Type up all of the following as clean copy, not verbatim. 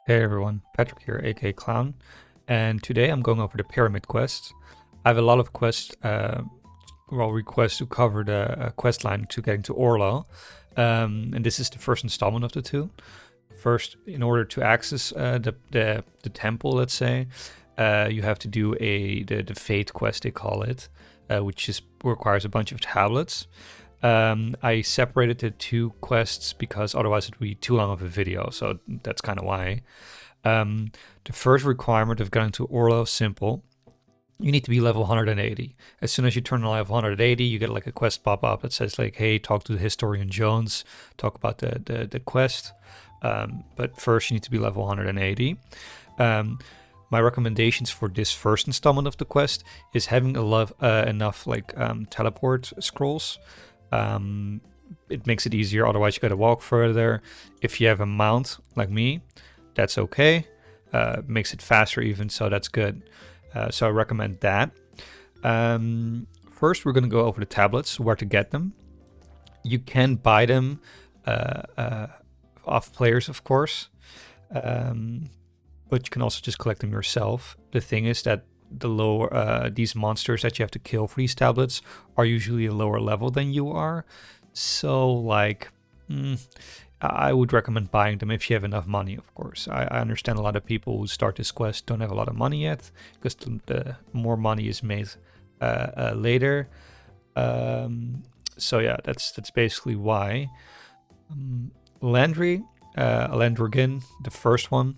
Hey everyone, Patrick here, aka Clown, and today I'm going over the Pyramid quest. I have a lot of requests to cover the quest line to getting to Orlo, and this is the first installment of the two. First, in order to access the temple, let's say, you have to do the Fate quest, they call it, which requires a bunch of tablets. I separated the two quests because otherwise it would be too long of a video, so that's kind of why. The first requirement of getting to Orlo is simple. You need to be level 180. As soon as you turn to level 180, you get like a quest pop up that says like, hey, talk to the historian Jones, talk about the quest. But first you need to be level 180. My recommendations for this first installment of the quest is having enough teleport scrolls. It makes it easier, otherwise you gotta walk further. If you have a mount like me, that's okay. Makes it faster even, so that's good. So I recommend that. First we're gonna go over the tablets, where to get them. You can buy them off players, of course, but you can also just collect them yourself. The thing is that these monsters that you have to kill for these tablets are usually a lower level than you are. So I would recommend buying them if you have enough money, of course. I understand a lot of people who start this quest don't have a lot of money yet, because the more money is made later. So yeah, that's basically why. Landregin, the first one,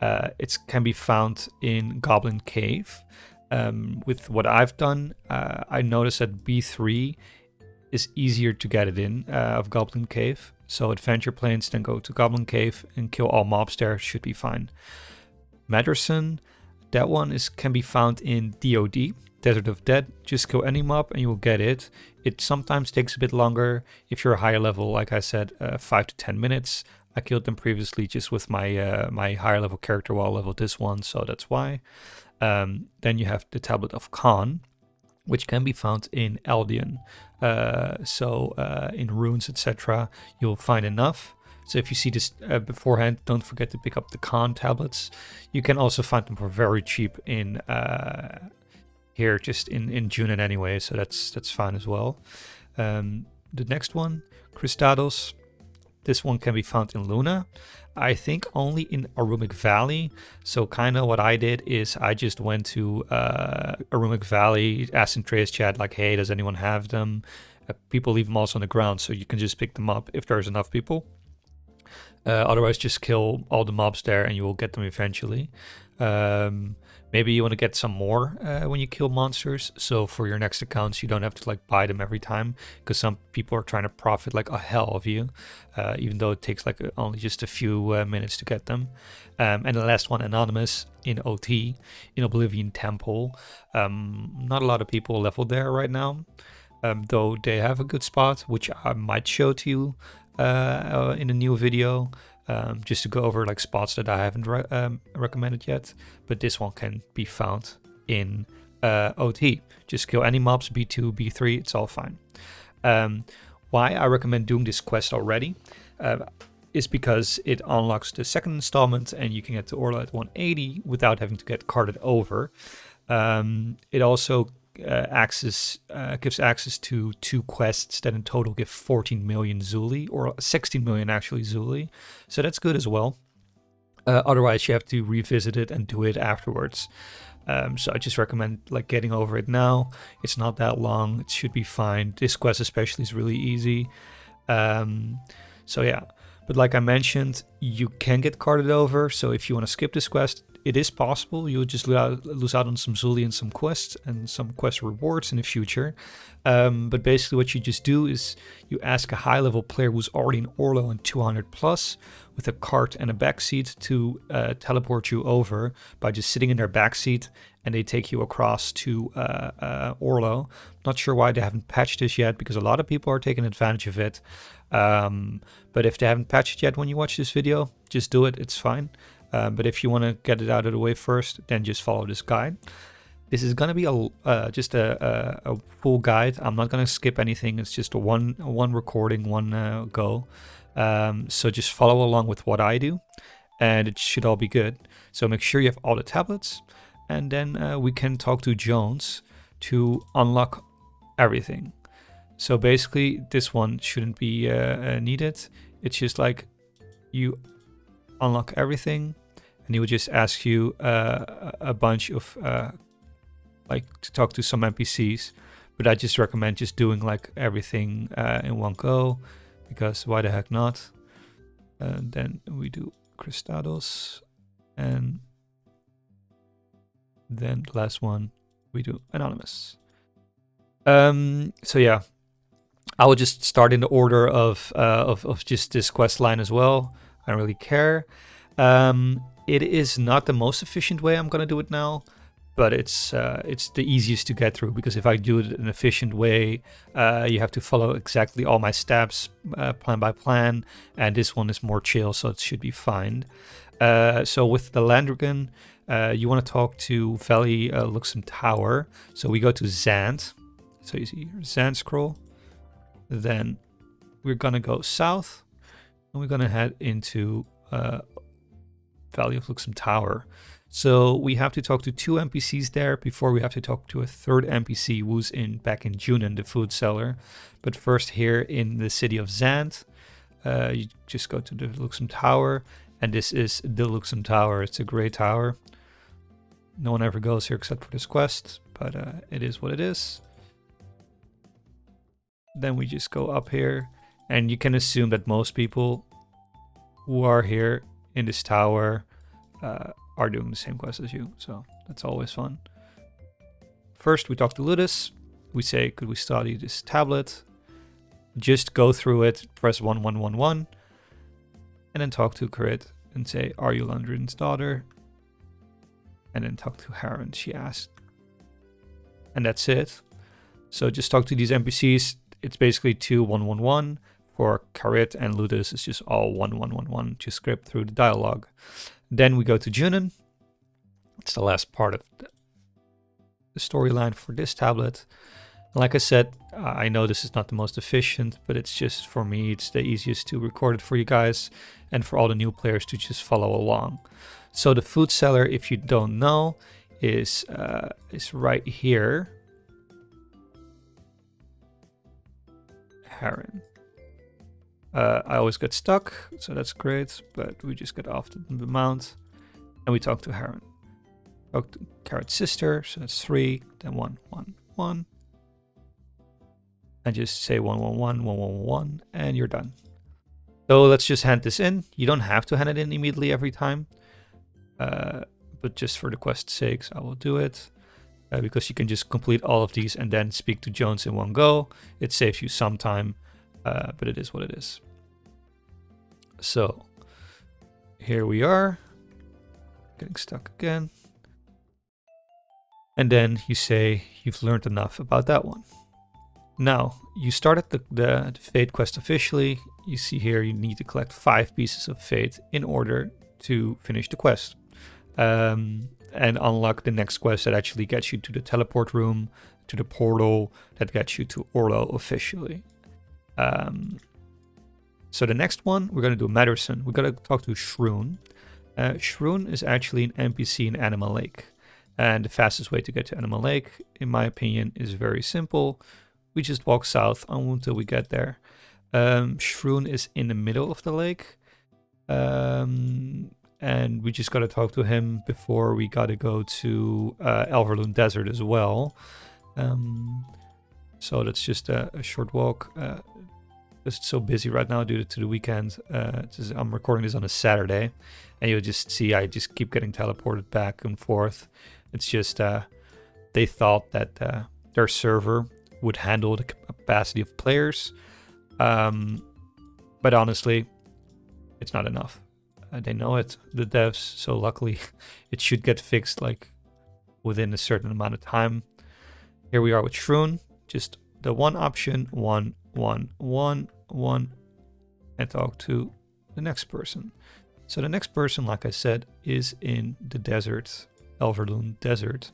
it can be found in Goblin Cave. With what I've done, I noticed that B3 is easier to get it in of Goblin Cave. So adventure planes, then go to Goblin Cave and kill all mobs there, should be fine. Madreson, that one can be found in DOD, Desert of Dead. Just kill any mob and you will get it. It sometimes takes a bit longer if you're a higher level, like I said, 5 to 10 minutes. I killed them previously just with my my higher level character while I leveled this one, so that's why. Then you have the Tablet of Khan, which can be found in Aldion. In runes, etc., you'll find enough. So if you see this beforehand, don't forget to pick up the Khan tablets. You can also find them for very cheap in here, just in Junin anyway, so that's fine as well. The next one, Krisdados. This one can be found in Luna. I think only in Arumic Valley. So kind of what I did is I just went to Arumic Valley, asked in Trace chat like, hey, does anyone have them? People leave them also on the ground, so you can just pick them up if there's enough people. Otherwise, just kill all the mobs there and you will get them eventually. Maybe you want to get some more when you kill monsters, so for your next accounts you don't have to buy them every time, because some people are trying to profit like a hell of you, even though it takes only just a few minutes to get them. And the last one, Anonymous, in OT, in Oblivion Temple. Not a lot of people leveled there right now, though they have a good spot, which I might show to you in a new video. Just to go over spots that I haven't recommended yet, but this one can be found in OT. Just kill any mobs, B2, B3, it's all fine. Why I recommend doing this quest already is because it unlocks the second installment and you can get to Orlo at 180 without having to get carted over. It also gives access to 2 quests that in total give 14 million Zuli, or 16 million actually Zuli, so that's good as well. Otherwise you have to revisit it and do it afterwards. So I just recommend getting over it now. It's not that long, it should be fine. This quest especially is really easy. So yeah, but like I mentioned, you can get carted over, so if you want to skip this quest, it is possible. You'll just lose out on some Zuli and some quests and some quest rewards in the future. But basically what you just do is you ask a high level player who's already in Orlo and 200 plus with a cart and a backseat to teleport you over by just sitting in their backseat, and they take you across to Orlo. Not sure why they haven't patched this yet, because a lot of people are taking advantage of it. But if they haven't patched it yet when you watch this video, just do it, it's fine. But if you want to get it out of the way first, then just follow this guide. This is going to be just a full guide. I'm not going to skip anything. It's just one recording, one go. So just follow along with what I do. and it should all be good. So make sure you have all the tablets, and then we can talk to Jones to unlock everything. So basically this one shouldn't be needed. It's just like you unlock everything, and he will just ask you a bunch of like to talk to some NPCs, but I just recommend just doing like everything in one go, because why the heck not? Then we do Krisdados, and then the last one we do Anonymous. So yeah, I will just start in the order of just this quest line as well. I don't really care. It is not the most efficient way I'm gonna do it now, but it's the easiest to get through, because if I do it in an efficient way, you have to follow exactly all my steps, plan by plan, and this one is more chill, so it should be fine. So with the Landregin, you want to talk to Valley Luxem Tower, so we go to Zand. So you see here, Zand scroll. Then we're gonna go south, and we're gonna head into Valley of Luxem Tower. So we have to talk to 2 NPCs there before we have to talk to a 3rd NPC who's back in Junin, the food seller. But first here in the city of Zand, you just go to the Luxem Tower, and this is the Luxem Tower. It's a great tower. No one ever goes here except for this quest, but it is what it is. Then we just go up here, and you can assume that most people who are here in this tower are doing the same quest as you, so that's always fun. First we talk to Ludus. We say, could we study this tablet? Just go through it, press 1111, and then talk to Karit and say, are you Landregin's daughter? And then talk to Heron, she asked. And that's it. So just talk to these NPCs. It's basically 2111. For Karit and Ludus, it's just all 1111. Just script through the dialogue. Then we go to Junin. It's the last part of the storyline for this tablet. Like I said, I know this is not the most efficient, but it's just, for me, it's the easiest to record it for you guys and for all the new players to just follow along. So the food seller, if you don't know, is right here. Heron. I always get stuck, so that's great, but we just get off the mount and we talk to Heron. Talk to Karit's sister, so that's 3, then 111. And just say 111, 111, and you're done. So let's just hand this in. You don't have to hand it in immediately every time, but just for the quest's sakes, I will do it. Because you can just complete all of these and then speak to Jones in one go. It saves you some time, but it is what it is. So here we are, getting stuck again. And then you say you've learned enough about that one. Now, you started the Fate quest officially. You see here you need to collect 5 pieces of Fate in order to finish the quest. And unlock the next quest that actually gets you to the teleport room, to the portal that gets you to Orlo officially. So the next one, we're going to do Madreson. We're going to talk to Shroon. Shroon is actually an NPC in Animal Lake. And the fastest way to get to Animal Lake, in my opinion, is very simple. We just walk south until we get there. Shroon is in the middle of the lake. And we just got to talk to him before we got to go to Elverloon Desert as well. So that's just a short walk. Just so busy right now due to the weekend. I'm recording this on a Saturday, and you'll just see I just keep getting teleported back and forth. It's just they thought that their server would handle the capacity of players, but honestly, it's not enough. They know it, the devs, so luckily it should get fixed like within a certain amount of time. Here we are with Shroon, just the one option, 1, 1, 1, 1, and talk to the next person. So the next person, like I said, is in the desert, Elverloon Desert.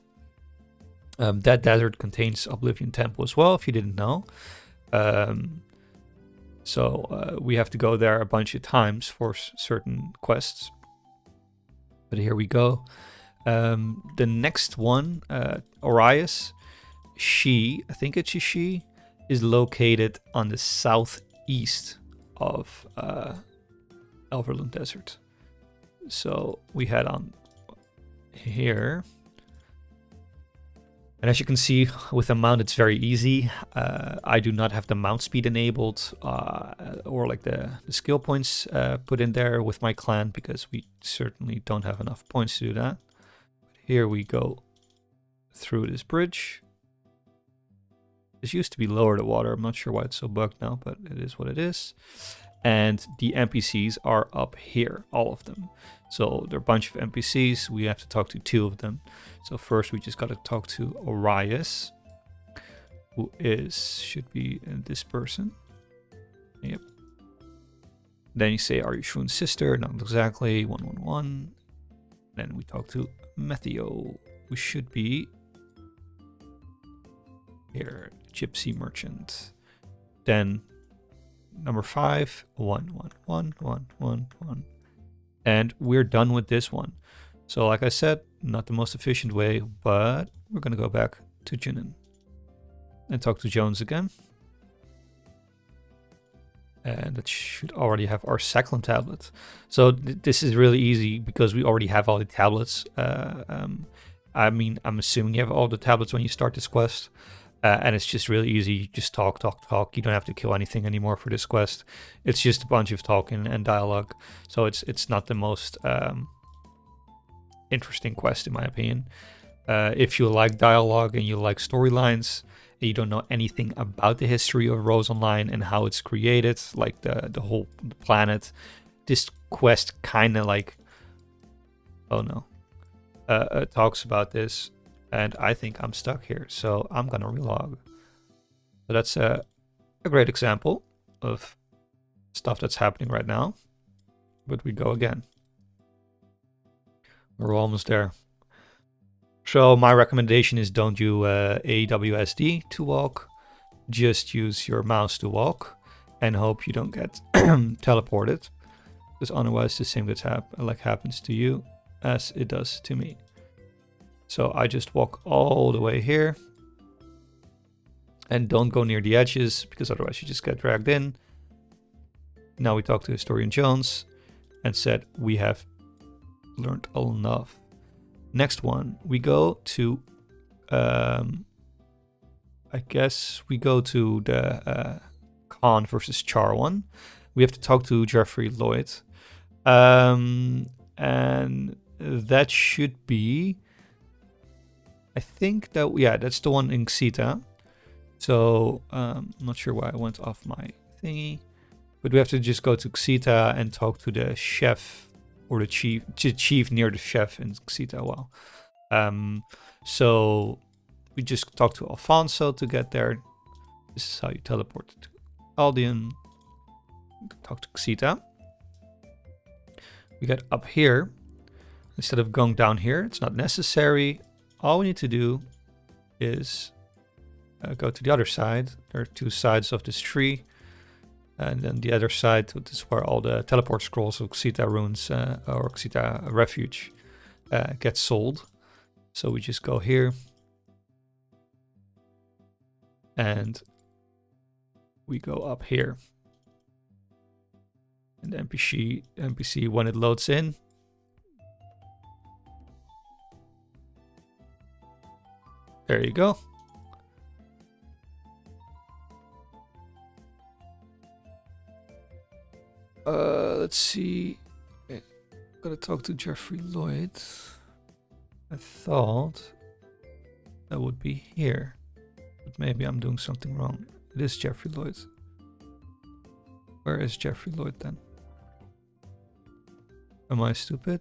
That desert contains Oblivion Temple as well, if you didn't know. So we have to go there a bunch of times for certain quests. But here we go. The next one, Orias, I think it's a she, is located on the southeast of Elverloon Desert. So we head on here. And as you can see, with the mount, it's very easy. I do not have the mount speed enabled or like the skill points put in there with my clan, because we certainly don't have enough points to do that. Here we go through this bridge. This used to be lower to water. I'm not sure why it's so bugged now, but it is what it is. And the NPCs are up here, all of them. So there are a bunch of NPCs. We have to talk to 2 of them. So first we just got to talk to Orias, who should be this person. Yep. Then you say, are you Shroon's sister? Not exactly. 111. Then we talk to Methio, who should be here, Gypsy Merchant. Then number 5, 1111111. And we're done with this one. So like I said, not the most efficient way, but we're gonna go back to Junin and talk to Jones again. And that should already have our Seclin tablet. So this is really easy because we already have all the tablets. I mean, I'm assuming you have all the tablets when you start this quest. And it's just really easy. You just talk. You don't have to kill anything anymore for this quest. It's just a bunch of talking and dialogue. So it's not the most interesting quest in my opinion. If you like dialogue and you like storylines, and you don't know anything about the history of Rose Online and how it's created, like the whole planet, this quest kind of like, oh no, talks about this. And I think I'm stuck here, so I'm gonna relog. So that's a great example of stuff that's happening right now. But we go again. We're almost there. So my recommendation is don't do AWSD to walk. Just use your mouse to walk and hope you don't get teleported. Because otherwise the same happens to you as it does to me. So I just walk all the way here. And don't go near the edges, because otherwise you just get dragged in. Now we talk to Historian Jones and said we have learned enough. Next one, we go to, I guess we go to the Khan versus Char one. We have to talk to Jeffrey Lloyd. And that should be, I think that, yeah, that's the one in Xita. So I'm not sure why I went off my thingy. But we have to just go to Xita and talk to the chef or the chief near the chef in Xita. Wow. So we just talk to Alfonso to get there. This is how you teleport to Aldian. Talk to Xita. We get up here. Instead of going down here, it's not necessary. All we need to do is go to the other side. There are 2 sides of this tree. And then the other side, this is where all the teleport scrolls of Xita Runes or Xita Refuge get sold. So we just go here. And we go up here. And the NPC, when it loads in, there you go. Let's see. I'm gonna talk to Jeffrey Lloyd. I thought that would be here, but maybe I'm doing something wrong. It is Jeffrey Lloyd. Where is Jeffrey Lloyd then? Am I stupid?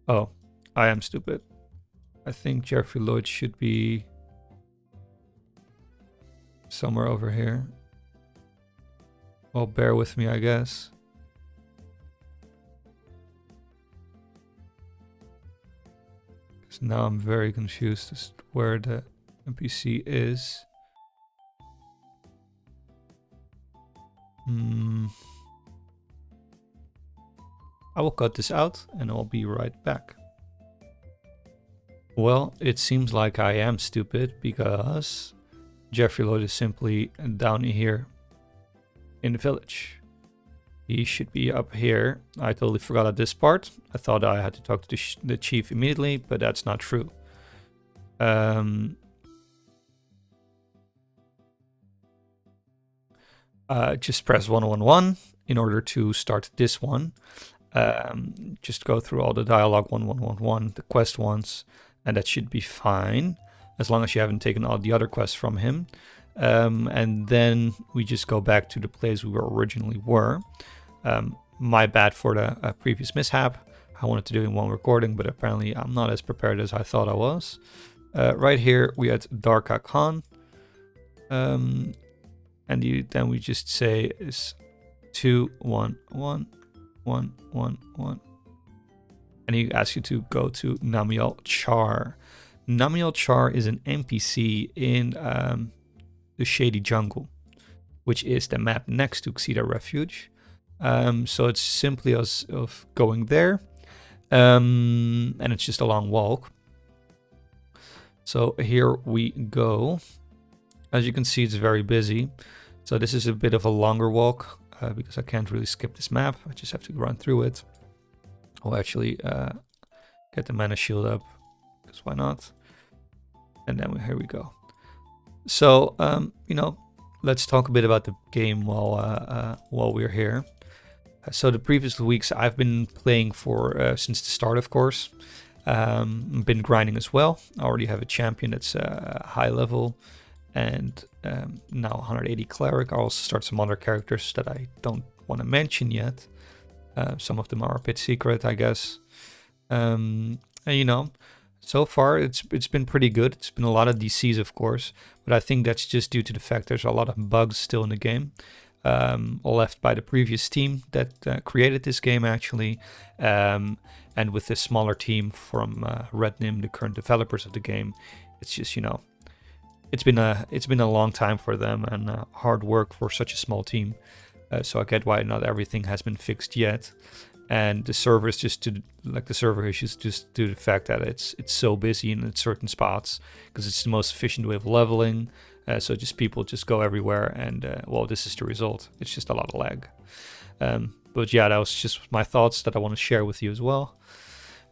Oh, I am stupid. I think Jeffrey Lloyd should be somewhere over here. Well, bear with me, I guess. Because now I'm very confused as to where the NPC is. I will cut this out and I'll be right back. Well, it seems like I am stupid because Jeffrey Lloyd is simply down here in the village. He should be up here. I totally forgot at this part. I thought I had to talk to the chief immediately, but that's not true. Just press 111 in order to start this one. Just go through all the dialogue 1111, the quest ones, and that should be fine as long as you haven't taken all the other quests from him. And then we just go back to the place we originally were. My bad for the previous mishap. I wanted to do in one recording, but apparently I'm not as prepared as I thought I was. Right here we had Darka Khan. And then we just say is 21111. And he asks you to go to Namiel Char. Namiel Char is an NPC in the Shady Jungle, which is the map next to Xida Refuge. So it's simply us of going there, and it's just a long walk. So here we go. As you can see, it's very busy. So this is a bit of a longer walk because I can't really skip this map. I just have to run through it. I'll actually get the mana shield up, because why not? And then here we go. So, you know, let's talk a bit about the game while we're here. So the previous weeks I've been playing for since the start, of course. Been grinding as well. I already have a champion that's high level, and now 180 cleric. I'll also start some other characters that I don't want to mention yet. Some of them are a bit secret, I guess. And you know, so far it's been pretty good. It's been a lot of DCs, of course, but I think that's just due to the fact there's a lot of bugs still in the game, left by the previous team that created this game, actually, and with this smaller team from Red Nim, the current developers of the game. It's just, you know, it's been a long time for them and hard work for such a small team. So I get why not everything has been fixed yet, and the server is just the server issues just due to the fact that it's so busy in certain spots because it's the most efficient way of leveling. So just people just go everywhere, and well, this is the result. It's just a lot of lag. But yeah, that was just my thoughts that I want to share with you as well.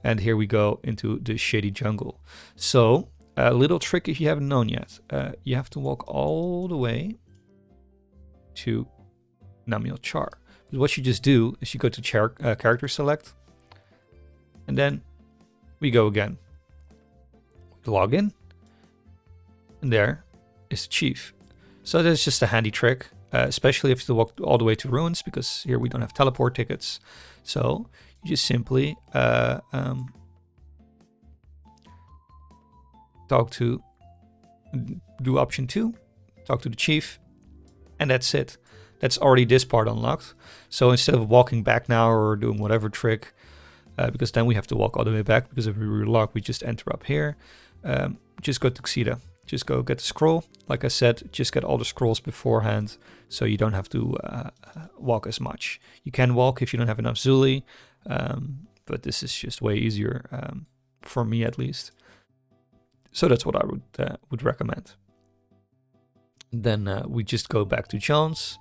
And here we go into the Shady Jungle. So a little trick if you haven't known yet, you have to walk all the way to Namiel Char. But what you just do is you go to character select, and then we go again. Log in, and there is the chief. So that's just a handy trick, especially if you walk all the way to ruins, because here we don't have teleport tickets. So you just simply do option 2, talk to the chief, and that's it. That's already this part unlocked. So instead of walking back now or doing whatever trick, because then we have to walk all the way back, because if we relock, we just enter up here. Just go to Xida. Just go get the scroll. Like I said, just get all the scrolls beforehand, so you don't have to walk as much. You can walk if you don't have enough Zuli, but this is just way easier, for me at least. So that's what I would recommend. Then we just go back to Jones.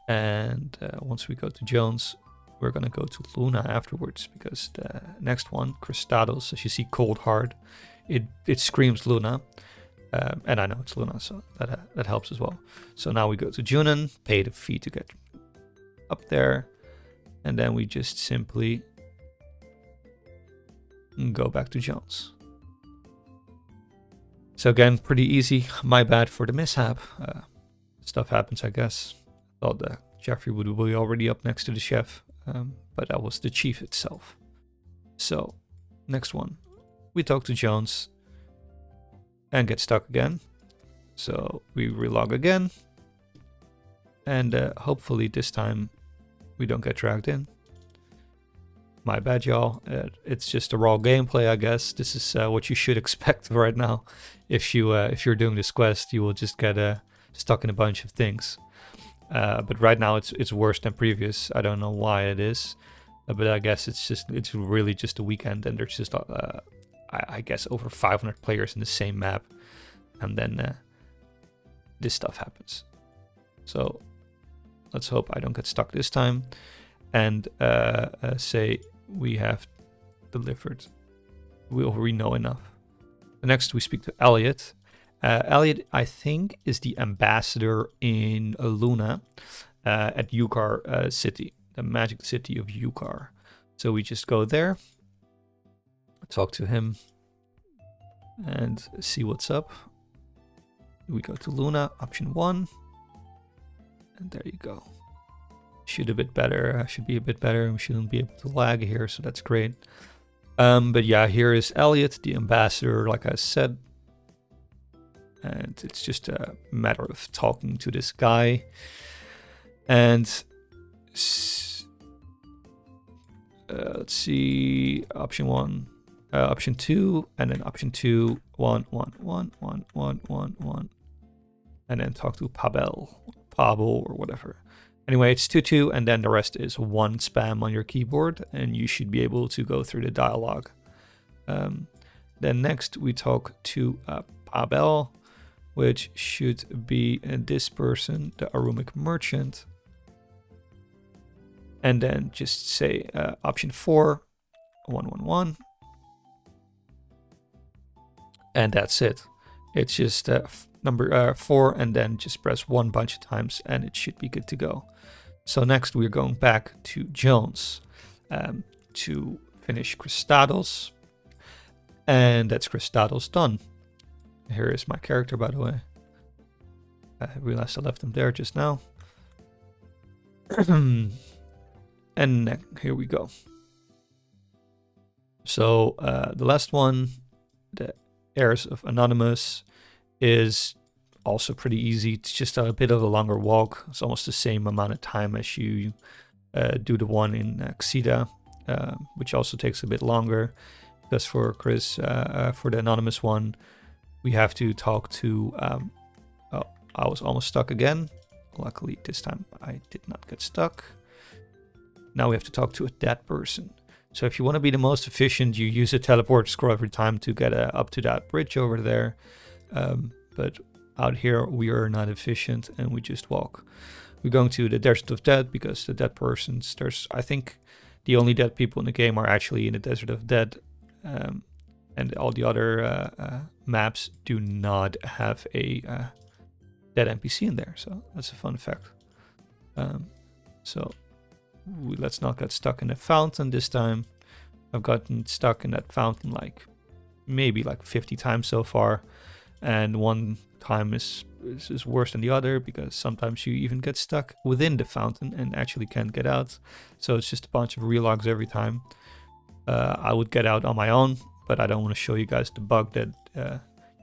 And once we go to Jones, we're going to go to Luna afterwards, because the next one, Krisdados, as you see, Cold Hard, it screams Luna. And I know it's Luna, so that helps as well. So now we go to Junon, pay the fee to get up there. And then we just simply go back to Jones. So again, pretty easy. My bad for the mishap. Stuff happens, I guess. Thought that Jeffrey would be already up next to the chef, but that was the chief itself. So, next one. We talk to Jones and get stuck again. So, we relog again. And hopefully this time we don't get dragged in. My bad, y'all. It's just a raw gameplay, I guess. This is what you should expect right now. If you're doing this quest, you will just get stuck in a bunch of things. But right now it's worse than previous. I don't know why it is, but I guess it's really just a weekend, and there's just I guess over 500 players in the same map, and then this stuff happens. So let's hope I don't get stuck this time, and say we have delivered. We already know enough. Next we speak to Elliot. Elliot, I think, is the ambassador in Luna at Yukar City, the magic city of Yukar. So we just go there, talk to him, and see what's up. We go to Luna, option 1, and there you go. Should be a bit better. We shouldn't be able to lag here, so that's great. But yeah, here is Elliot, the ambassador, like I said. And it's just a matter of talking to this guy. And let's see, option 1, option 2, and then option 2, 1, 1, 1, 1, 1, 1, 1. And then talk to Pavel or whatever. Anyway, it's 2-2, and then the rest is 1 spam on your keyboard, and you should be able to go through the dialogue. Then next we talk to Pavel, which should be this person, the Arumic merchant. And then just say option 4, 1, 1, 1. And that's it. It's just number 4, and then just press 1 bunch of times, and it should be good to go. So next we're going back to Jones to finish Krisdados. And that's Krisdados done. Here is my character, by the way. I realized I left him there just now. And here we go. So the last one, the Heirs of Anonymous, is also pretty easy. It's just a bit of a longer walk. It's almost the same amount of time as you do the one in Xida, which also takes a bit longer. Because for Chris, for the Anonymous one, we have to talk to, oh, I was almost stuck again. Luckily this time I did not get stuck. Now we have to talk to a dead person. So if you want to be the most efficient, you use a teleport scroll every time to get up to that bridge over there. But out here we are not efficient, and we just walk. We're going to the Desert of Dead, because the dead persons, I think the only dead people in the game are actually in the Desert of Dead. And all the other maps do not have a dead NPC in there, so that's a fun fact. So let's not get stuck in a fountain this time. I've gotten stuck in that fountain maybe 50 times so far, and one time is worse than the other, because sometimes you even get stuck within the fountain and actually can't get out. So it's just a bunch of relogs every time. I would get out on my own, but I don't want to show you guys the bug that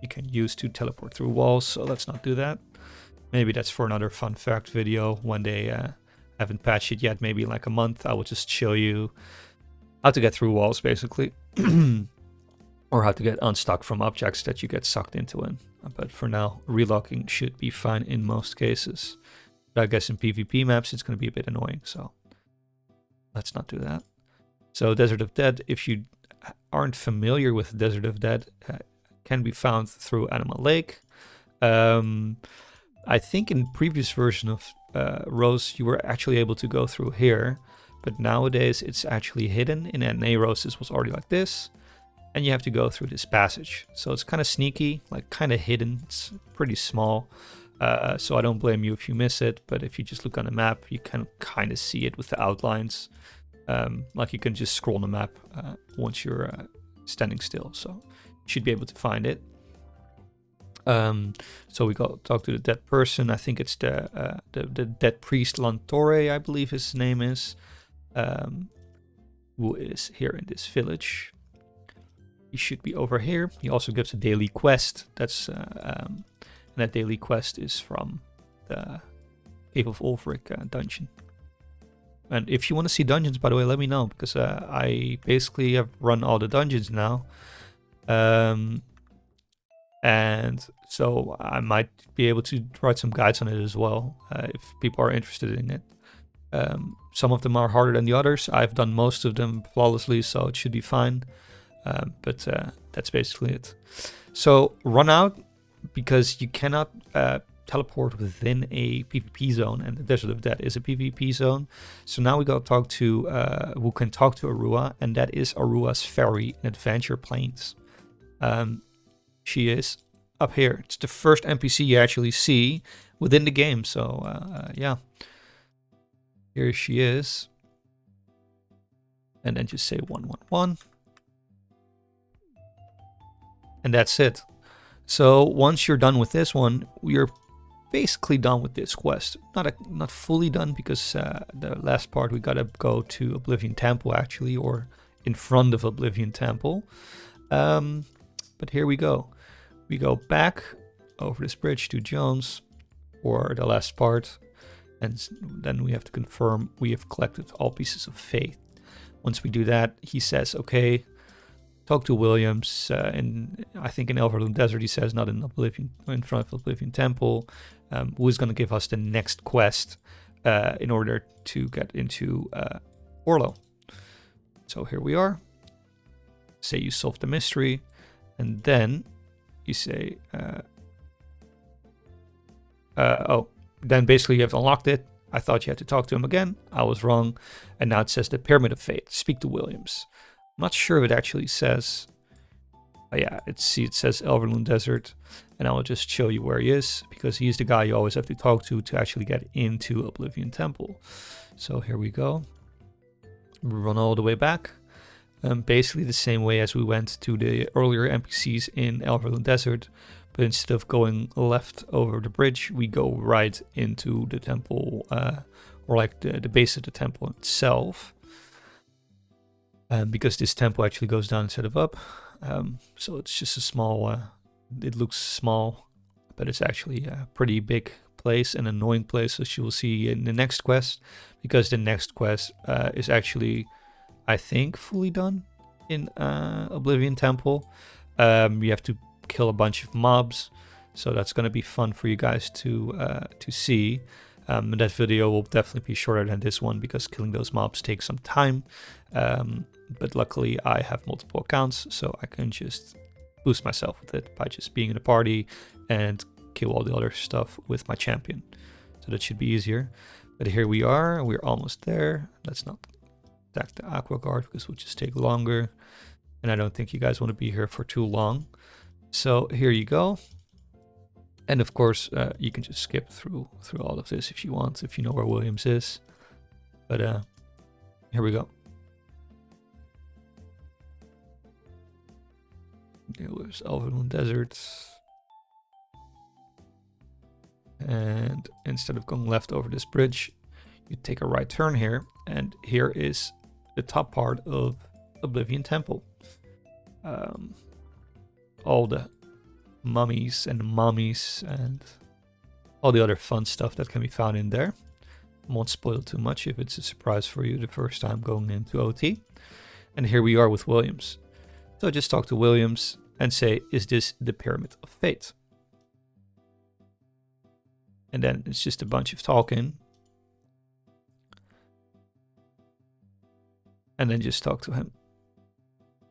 you can use to teleport through walls, so let's not do that. Maybe that's for another fun fact video when they haven't patched it yet. Maybe in like a month I will just show you how to get through walls, basically. Or how to get unstuck from objects that you get sucked into in. But for now, relocking should be fine in most cases. But I guess in PvP maps it's going to be a bit annoying, so let's not do that. So Desert of Dead, if you aren't familiar with Desert of Dead, can be found through Animal Lake. I think in previous version of Rose you were actually able to go through here, but nowadays it's actually hidden. In NA Rose this was already like this, and you have to go through this passage. So it's kind of sneaky, like kind of hidden. It's pretty small, so I don't blame you if you miss it, but if you just look on the map you can kind of see it with the outlines. Like you can just scroll on the map once you're standing still, so you should be able to find it. So we got talk to the dead person. I think it's the dead priest Lantore, I believe his name is, who is here in this village. He should be over here. He also gives a daily quest. That's and that daily quest is from the Cave of Ulfric dungeon. And if you want to see dungeons, by the way, let me know, because I basically have run all the dungeons now. And so I might be able to write some guides on it as well, if people are interested in it. Some of them are harder than the others. I've done most of them flawlessly, so it should be fine. But that's basically it. So run out, because you cannot teleport within a PvP zone, and the Desert of Death is a PvP zone. So now we go talk to who can talk to Arua, and that is Arua's Fairy in Adventure Plains. She is up here. It's the first NPC you actually see within the game. So yeah, here she is. And then just say 111. And that's it. So once you're done with this one, we're basically done with this quest. Not fully done, because the last part we gotta go to Oblivion Temple actually, or in front of Oblivion Temple. But here we go. We go back over this bridge to Jones for the last part, and then we have to confirm we have collected all pieces of faith. Once we do that, he says, okay, talk to Williams. And I think in Elverloon Desert he says, not in Oblivion, in front of Oblivion Temple, who is going to give us the next quest in order to get into Orlo. So here we are. Say you solved the mystery. And then you say, then basically you have unlocked it. I thought you had to talk to him again. I was wrong. And now it says the Pyramid of Fate. Speak to Williams. I'm not sure if it actually says, yeah, it says Elverloon Desert. And I will just show you where he is, because he's the guy you always have to talk to actually get into Oblivion Temple. So here we go. We run all the way back. Basically the same way as we went to the earlier NPCs in Elverloon Desert, but instead of going left over the bridge, we go right into the temple, or like the base of the temple itself, because this temple actually goes down instead of up. So it's just a small, it looks small, but it's actually a pretty big place, an annoying place, as you will see in the next quest, because the next quest is actually, I think, fully done in Oblivion Temple. You have to kill a bunch of mobs, so that's going to be fun for you guys to see. That video will definitely be shorter than this one, because killing those mobs takes some time. But luckily I have multiple accounts, so I can just boost myself with it by just being in a party and kill all the other stuff with my champion. So that should be easier. But here we are, we're almost there. Let's not attack the Aqua Guard, because it will just take longer, and I don't think you guys want to be here for too long. So here you go. And of course you can just skip through all of this if you want, if you know where Williams is. But here we go. There was Elverloon Desert. And instead of going left over this bridge, you take a right turn here, and here is the top part of Oblivion Temple. All the mummies and mommies and all the other fun stuff that can be found in there. I won't spoil too much if it's a surprise for you the first time going into OT. And here we are with Williams. So just talk to Williams and say, is this the Pyramid of Fate? And then it's just a bunch of talking. And then just talk to him.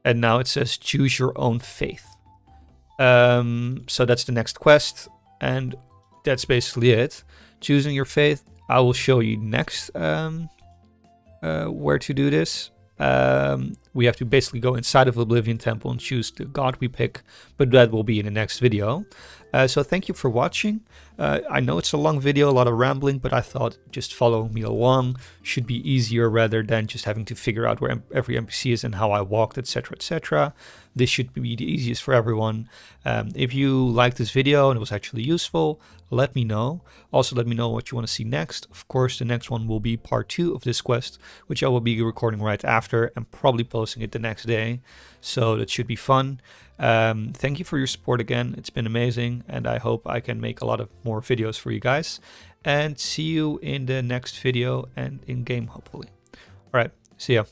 And now it says choose your own faith. So that's the next quest. And that's basically it. Choosing your faith. I will show you next where to do this. We have to basically go inside of Oblivion Temple and choose the god we pick, but that will be in the next video. So thank you for watching. I know it's a long video, a lot of rambling, but I thought just following me along should be easier rather than just having to figure out where every NPC is and how I walked, etc, etc. This should be the easiest for everyone. If you liked this video and it was actually useful, let me know. Also let me know what you want to see next. Of course, the next one will be part 2 of this quest, which I will be recording right after and probably posting it the next day. So that should be fun. Thank you for your support again. It's been amazing, and I hope I can make a lot of more videos for you guys. And see you in the next video and in game, hopefully. All right, see ya.